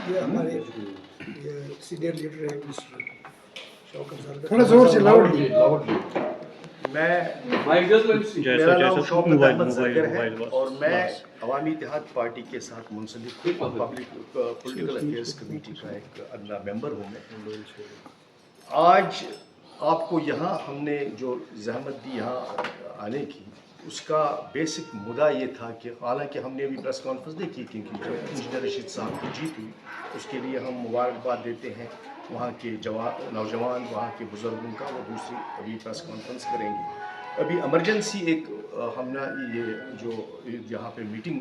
ये हमारे ये सीनियर लीडर है मिस्टर शौकत सर, थोड़ा जोर से लाउडली। मेरा नाम शौकत अहमद ज़रगर है और मैं अवामी इत्तेहाद पार्टी के साथ मुंसलिक पब्लिक पॉलिटिकल अफेयर्स कमेटी का एक अदना मेंबर हूँ मैं। आज आपको यहाँ हमने जो जहमत दी यहाँ आने की, उसका बेसिक मुद्दा ये था कि हालांकि हमने अभी प्रेस कॉन्फ्रेंस नहीं की, क्योंकि जब इंजीनियर रशीद साहब की जीत हुई उसके लिए हम मुबारकबाद देते हैं वहाँ के नौजवान, वहाँ के बुज़ुर्गों का। वो दूसरी अभी प्रेस कॉन्फ्रेंस करेंगे। अभी इमरजेंसी एक हमने ये जो यहाँ पे मीटिंग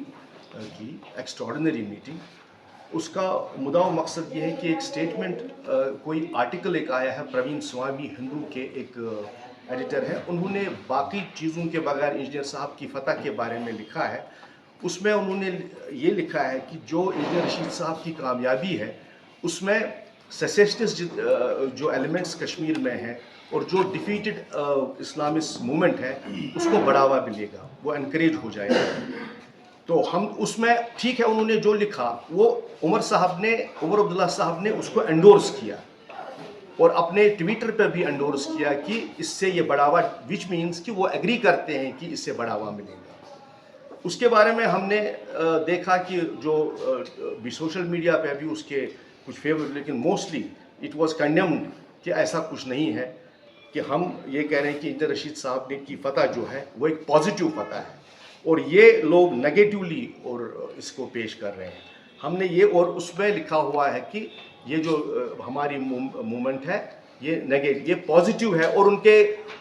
की, एक्स्ट्राऑर्डिनरी मीटिंग, उसका मुद्दा व मकसद ये है कि एक स्टेटमेंट कोई आर्टिकल एक आया है, प्रवीण स्वामी हिंदू के एक एडिटर है, उन्होंने बाकी चीज़ों के बगैर इंजीनियर साहब की फ़तह के बारे में लिखा है। उसमें उन्होंने ये लिखा है कि जो इंजीनियर रशीद साहब की कामयाबी है उसमें सेसेशनिस्ट जो एलिमेंट्स कश्मीर में हैं और जो डिफीटेड इस्लामिस्ट मूवमेंट है उसको बढ़ावा मिलेगा, वो एनकरेज हो जाएगा। तो हम उसमें ठीक है, उन्होंने जो लिखा वो उमर अब्दुल्ला साहब ने उसको एंडोर्स किया और अपने ट्विटर पर भी एंडोर्स किया कि इससे ये बढ़ावा, विच मीन्स कि वो एग्री करते हैं कि इससे बढ़ावा मिलेगा। उसके बारे में हमने देखा कि जो भी सोशल मीडिया पे भी उसके कुछ फेवर, लेकिन मोस्टली इट वाज कंडेम्ड कि ऐसा कुछ नहीं है, कि हम ये कह रहे हैं कि इंजीनियर रशीद साहब ने की फ़तह जो है वो एक पॉजिटिव फ़तह है और ये लोग नेगेटिवली और इसको पेश कर रहे हैं। हमने ये और उसमें लिखा हुआ है कि ये जो हमारी मूवमेंट है ये पॉजिटिव है। और उनके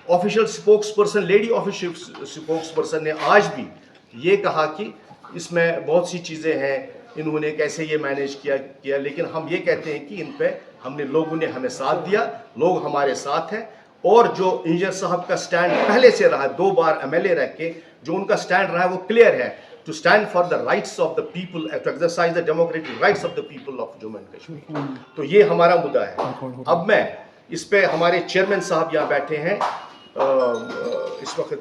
official spokes person, lady official spokes person ने आज भी ये कहा कि इसमें बहुत सी चीज़ें हैं, इन्होंने कैसे ये मैनेज किया, लेकिन हम ये कहते हैं कि इन पे लोगों ने हमें साथ दिया, लोग हमारे साथ हैं। और जो इंजीनियर साहब का स्टैंड पहले से रहा, 2 बार MLA रह के जो उनका स्टैंड रहा है वो क्लियर है, to stand for the rights of the people, to exercise the democratic rights of the people of Jammu and Kashmir. तो ये हमारा मुद्दा है। अब मैं इस पे, हमारे चेयरमैन साहब यहाँ बैठे हैं इस वक्त,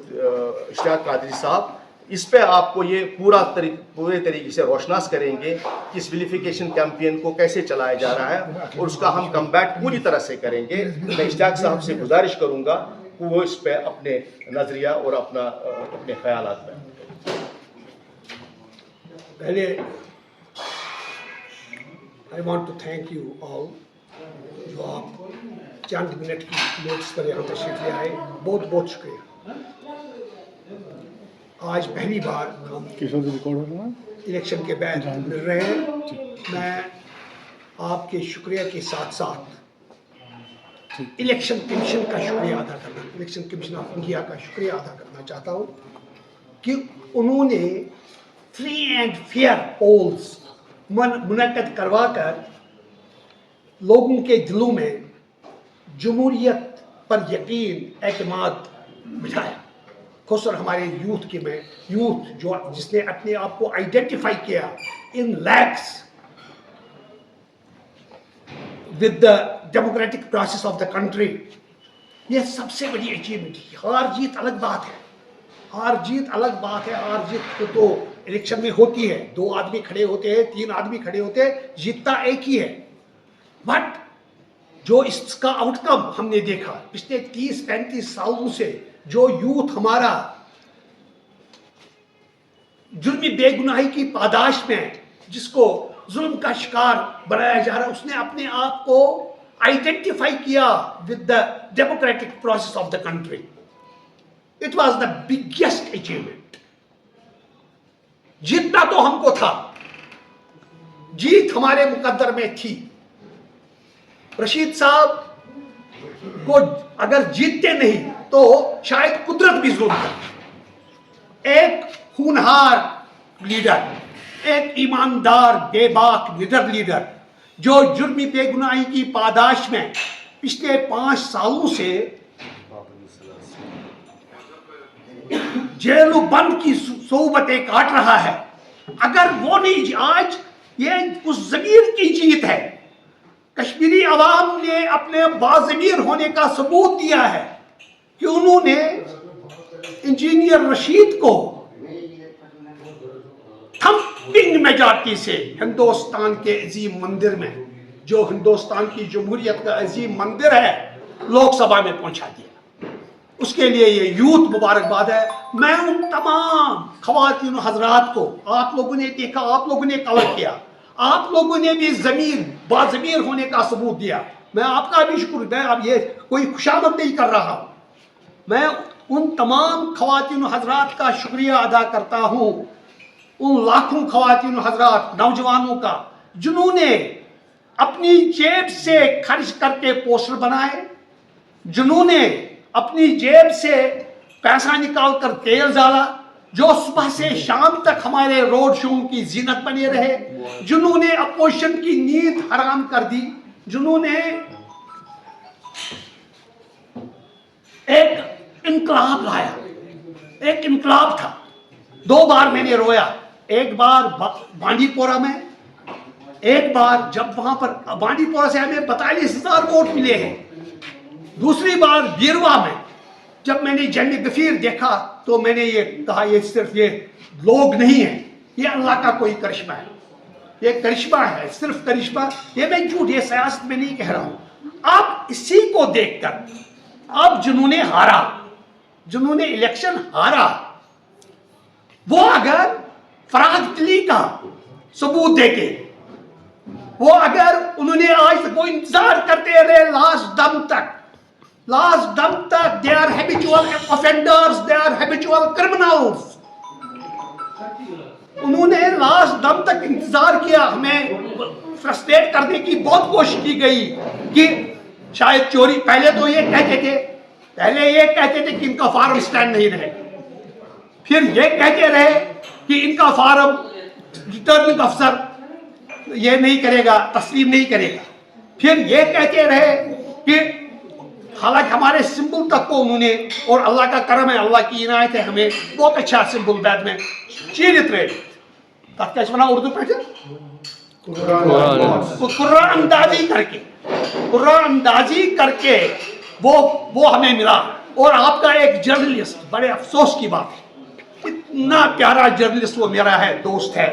इश्तियाक कादरी साहब, इस पे आपको ये पूरे तरीके से रोशनास करेंगे कि इस विलिफिकेशन कैंपेन को कैसे चलाया जा रहा है और उसका हम कम्बैट पूरी तरह से करेंगे। मैं इश्तियाक साहब से गुजारिश करूँगा कि वो इस पे अपने नज़रिया और अपने ख्यालात में। पहले I want to thank you all, जो आप चंद मिनट की नोटिस पर यहाँ तशरीफ ले आए, बहुत बहुत शुक्रिया। आज पहली बार हम इलेक्शन के बाद मिल रहे हैं। मैं आपके शुक्रिया के साथ साथ इलेक्शन कमीशन का शुक्रिया अदा करना, इलेक्शन कमीशन ऑफ इंडिया का शुक्रिया अदा करना चाहता हूँ कि उन्होंने फ्री एंड फेयर पोल्स मुनक्कद करवा कर लोगों के दिलों में जमहूरियत पर यकीन एतमाद बिठाया। खुसर हमारे यूथ जो जिसने अपने आप को आइडेंटिफाई किया in links with the democratic process of the country, ये सबसे बड़ी अचीवमेंट है। हार जीत अलग बात है, हार जीत तो इलेक्शन में होती है, 2 आदमी खड़े होते हैं, 3 आदमी खड़े होते हैं, जीतता एक ही है। बट जो इसका आउटकम हमने देखा पिछले 30-35 सालों से, जो यूथ हमारा जुर्मी बेगुनाही की पादाश में जिसको जुल्म का शिकार बनाया जा रहा है, उसने अपने आप को आइडेंटिफाई किया with the democratic process of the country. It was the biggest achievement. जीतना तो हमको था, जीत हमारे मुकद्दर में थी। रशीद साहब को अगर जीतते नहीं तो शायद कुदरत भी जुल्म करती। एक खूनहार लीडर, एक ईमानदार बेबाक लीडर जो जुर्मी बेगुनाही की पादाश में पिछले 5 सालों से जेलों बंद की सोबतें काट रहा है, अगर वो नहीं, आज ये उस ज़मीर की जीत है। कश्मीरी अवाम ने अपने बाज़मीर होने का सबूत दिया है कि उन्होंने इंजीनियर रशीद को थंब بگ میجارٹی سے ہندوستان کے عظیم مندر میں، جو ہندوستان کی جمہوریت کا عظیم مندر ہے، لوک سبھا میں پہنچا دیا. اس کے لیے یہ یوتھ مبارکباد ہے. میں ان تمام خواتین و حضرات کو، آپ لوگوں نے دیکھا، آپ لوگوں نے کور کیا، آپ لوگوں نے بھی باضمیر ہونے کا ثبوت دیا. میں آپ کا بھی شکر، میں اب یہ کوئی خوشامد نہیں کر رہا ہوں. میں ان تمام خواتین و حضرات کا شکریہ ادا کرتا ہوں، ان لاکھوں خواتین و حضرات نوجوانوں کا جنہوں نے اپنی جیب سے خرچ کر کے پوسٹر بنائے، جنہوں نے اپنی جیب سے پیسہ نکال کر تیل ڈالا، جو صبح سے شام تک ہمارے روڈ شو کی زینت بنے رہے، جنہوں نے اپوزیشن کی نیند حرام کر دی، جنہوں نے ایک انقلاب لایا. ایک انقلاب تھا. 2 بار میں نے رویا. ایک بار بانڈی پورہ میں، ایک بار جب وہاں پر بانڈی پورہ سے ہمیں 42,000 ووٹ ملے ہیں. دوسری بار بیروا میں جب میں نے جنگ غفیر دیکھا تو میں نے یہ کہا یہ صرف یہ لوگ نہیں ہیں، یہ اللہ کا کوئی کرشمہ ہے. یہ کرشمہ ہے، صرف کرشمہ. یہ میں جھوٹ، یہ سیاست میں نہیں کہہ رہا ہوں. اب اسی کو دیکھ کر اب جنہوں نے ہارا، جنہوں نے الیکشن ہارا، وہ اگر فراغ دلی کا ثبوت دیتے، وہ اگر انہوں نے آج تک وہ انتظار کرتے رہے لاسٹ دم تک، they are habitual offenders, they are habitual criminals. انہوں نے لاسٹ دم تک انتظار کیا. ہمیں فرسٹریٹ کرنے کی بہت کوشش کی گئی کہ شاید چوری، پہلے تو یہ کہتے تھے کہ ان کا فارم سٹینڈ نہیں رہے، پھر یہ کہتے رہے کہ ان کا فارم ریٹرننگ افسر یہ نہیں کرے گا، تسلیم نہیں کرے گا. پھر یہ کہتے رہے کہ حالانکہ ہمارے سمبل تک کو انہوں نے، اور اللہ کا کرم ہے، اللہ کی عنایت ہے، ہمیں بہت اچھا سمبل بعد میں چیرت رہے تک کیا بنا اردو پہ قرآن اندازی کر کے وہ ہمیں ملا. اور آپ کا ایک جرنلسٹ، بڑے افسوس کی بات ہے، اتنا پیارا جرنلسٹ وہ میرا ہے، دوست ہے.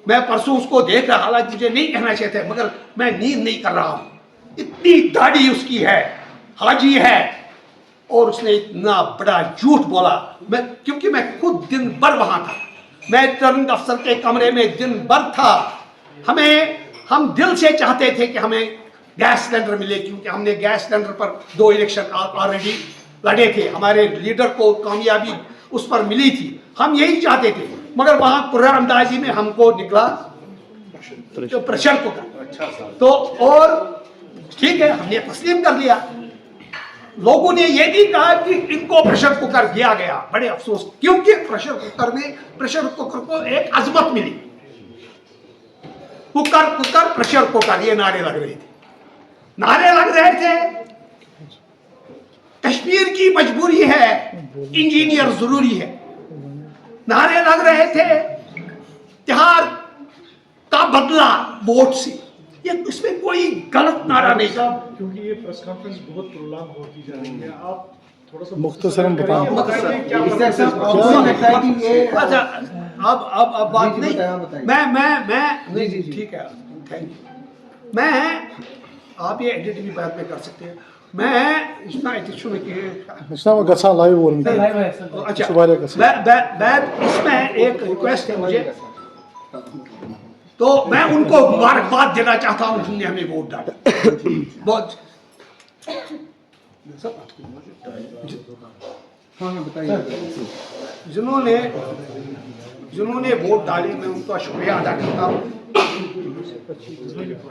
میں پرسوں اس کو دیکھ رہا، حالانکہ مجھے نہیں کہنا چاہیے تھا مگر میں نیند نہیں کر رہا ہوں. اتنی داڑھی اس کی ہے، حاجی ہے، اور اس نے اتنا بڑا جھوٹ بولا. کیونکہ میں خود دن بھر وہاں تھا، میں ریٹرننگ افسر کے کمرے میں دن بھر تھا. ہم دل سے چاہتے تھے کہ ہمیں گیس سلنڈر ملے، کیونکہ ہم نے گیس سلنڈر پر 2 الیکشن آلریڈی لڑے تھے، ہمارے لیڈر کو کامیابی اس پر ملی تھی. ہم یہی چاہتے تھے، مگر وہاں قرآن اندازی میں ہم کو نکلا پریشر کوکر. تو اور ٹھیک ہے، ہم نے تسلیم کر لیا. لوگوں نے یہ بھی کہا کہ ان کو پریشر کوکر دیا گیا. بڑے افسوس، کیونکہ پریشر کوکر کو ایک عظمت ملی. کوکر پریشر کوکر، یہ نعرے لگ رہے تھے. کشمیر کی مجبوری ہے، انجینئر ضروری ہے. نعرے لگ رہے تھے تہار کا بدلہ ووٹ سے. اس میں کوئی غلط نعرہ نہیں تھا. کیونکہ یہ پریس کانفرنس بہت پرولانگ ہوتی جا رہی ہے، آپ تھوڑا سا مختصراً بتائیں. اچھا، اب بات نہیں، میں ٹھیک ہے، تھینک یو. میں آپ یہ ایڈٹ بھی بعد میں کر سکتے ہیں. میں اتنا ایڈکشن اس میں ایک ریکویسٹ ہے مجھے، تو میں ان کو مبارکباد دینا چاہتا ہوں جنہوں نے ہمیں ووٹ ڈالا. بہت جنہوں نے ووٹ ڈالے، میں ان کا شکریہ ادا کرتا ہوں.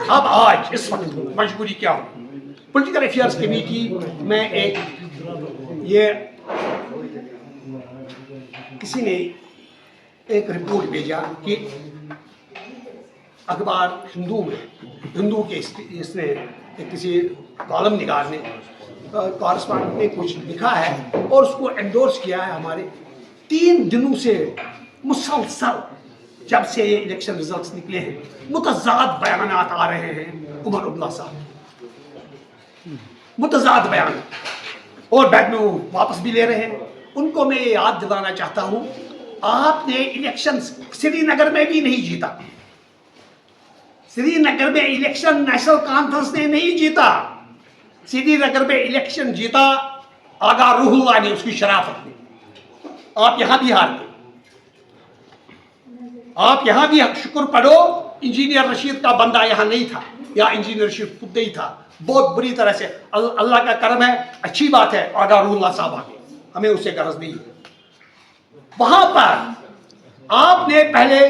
اب آج اس وقت مجبوری کیا ہو، پولیٹیکل افیئرس کمیٹی میں یہ کسی نے ایک رپورٹ بھیجا کہ اخبار ہندو کے اس نے کسی کالم نگار نے، کارسپونڈنٹ نے کچھ لکھا ہے اور اس کو انڈورس کیا ہے. ہمارے 3 دنوں سے مسلسل جب سے یہ الیکشن ریزلٹس نکلے ہیں متضاد بیانات آ رہے ہیں عمر عبداللہ صاحب، متضاد بیان، اور بعد میں وہ واپس بھی لے رہے ہیں. ان کو میں یہ یاد دلانا چاہتا ہوں आपने इलेक्शन श्री नगर में भी नहीं जीता, श्रीनगर में इलेक्शन नेशनल कॉन्फ्रेंस ने नहीं जीता, श्रीनगर में इलेक्शन जीता आगा रूहुल्लाह ने, उसकी शराफत ने। आप यहां भी हार गए, आप यहां भी शुक्र पढ़ो इंजीनियर रशीद का बंदा यहां नहीं था, या इंजीनियर रशीद खुद नहीं था। बहुत बुरी तरह से अल्लाह का करम है, अच्छी बात है आगा रूहुल्लाह साहब आ गए, हमें उससे गरज नहीं है। वहां पर आपने पहले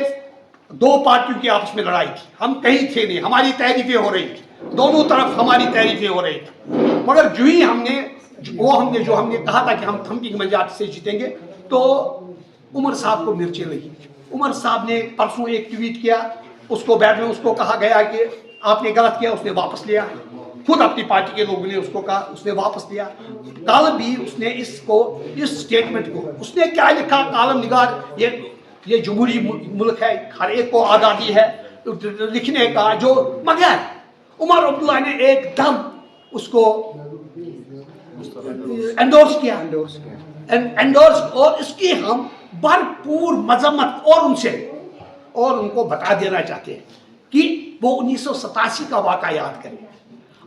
दो पार्टियों की आपस में लड़ाई थी, हम कहीं थे नहीं, हमारी तहरीफें हो रही थी, दोनों तरफ हमारी तहरीफें हो रही थी, मगर जो ही हमने कहा था कि हम थम्पिंग मेजॉरिटी से जीतेंगे, तो उमर साहब को मिर्चें लगी। उमर साहब ने परसों एक ट्वीट किया, उसको बाद में उसको कहा गया कि आपने गलत किया, उसने वापस लिया, खुद अपनी पार्टी के लोगों ने उसको कहा, उसने वापस लिया। कल भी उसने इस स्टेटमेंट को उसने क्या लिखा, कॉलम निगार, ये जमहूरी मुल्क है, हर एक को आज़ादी है लिखने का, जो मगर उमर अब्दुल्ला ने एकदम उसको एंडोर्स किया, और इसकी हम भरपूर मजम्मत और उनको बता देना चाहते हैं कि वो 1987 का वाक़ा याद करें।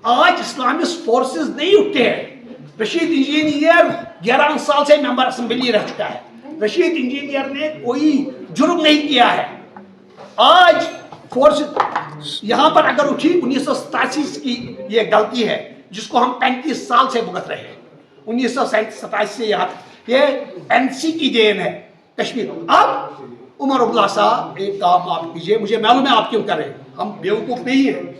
आज इस्लामिस्ट फोर्सेस नहीं उठते हैं। रशीद इंजीनियर 11 साल से मेंबर असेंबली रह चुका है, रशीद इंजीनियर ने कोई जुर्म नहीं किया है। आज फोर्स यहाँ पर अगर उठी 1987 की ये गलती है जिसको हम 35 साल से भुगत रहे हैं, 1987 से यहाँ, ये एनसी की देन है कश्मीर। अब उमर अब्दुल्ला साहब एक काम आप कीजिए, मुझे मालूम है आप क्यों कर रहे हैं, हम बेवकूफ नहीं है,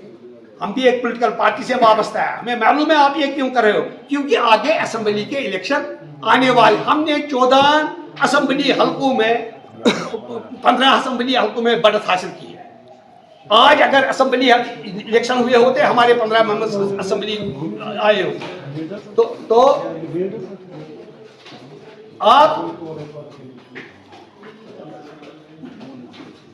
हम भी एक पॉलिटिकल पार्टी से वाबस्ता है, हमें मालूम है आप ये क्यों कर रहे हो, क्योंकि आगे असेंबली के इलेक्शन आने वाले, हमने 14 असेंबली हल्कों में 15 असेंबली हल्कों में बढ़त हासिल की है। आज अगर असेंबली इलेक्शन हुए होते, हमारे 15 मेंबर्स असेंबली आए होते, तो आप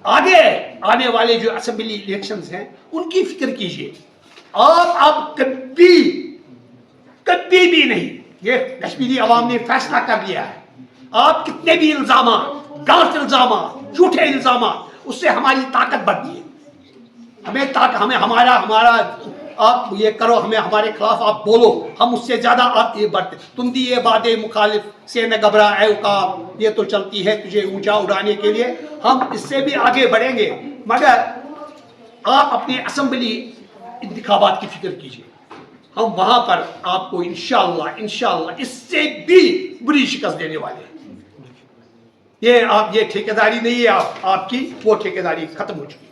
आगे आने वाले जो असेंबली इलेक्शंस हैं उनकी फिक्र कीजिए। आप कभी भी नहीं, ये कश्मीरी अवाम ने फैसला कर लिया है, आप कितने भी इल्जाम, गलत इल्जाम, झूठे इल्जाम, उससे हमारी ताकत बढ़ती है। हमें हमारा आप ये करो, हमें हमारे खिलाफ आप बोलो, हम उससे ज्यादा आप ये बढ़ते। तुम दी ये बातें मुखालिफ से न घबरा ऐ उकाब, ये तो चलती है तुझे ऊंचा उड़ाने के लिए, हम इससे भी आगे बढ़ेंगे, मगर आप अपने असेंबली इंतखाबात की फिक्र कीजिए। हम वहां पर आपको इंशाअल्लाह इससे भी बुरी शिकस्त देने वाले हैं। ये ठेकेदारी नहीं है आपकी, वो ठेकेदारी खत्म हो चुकी है।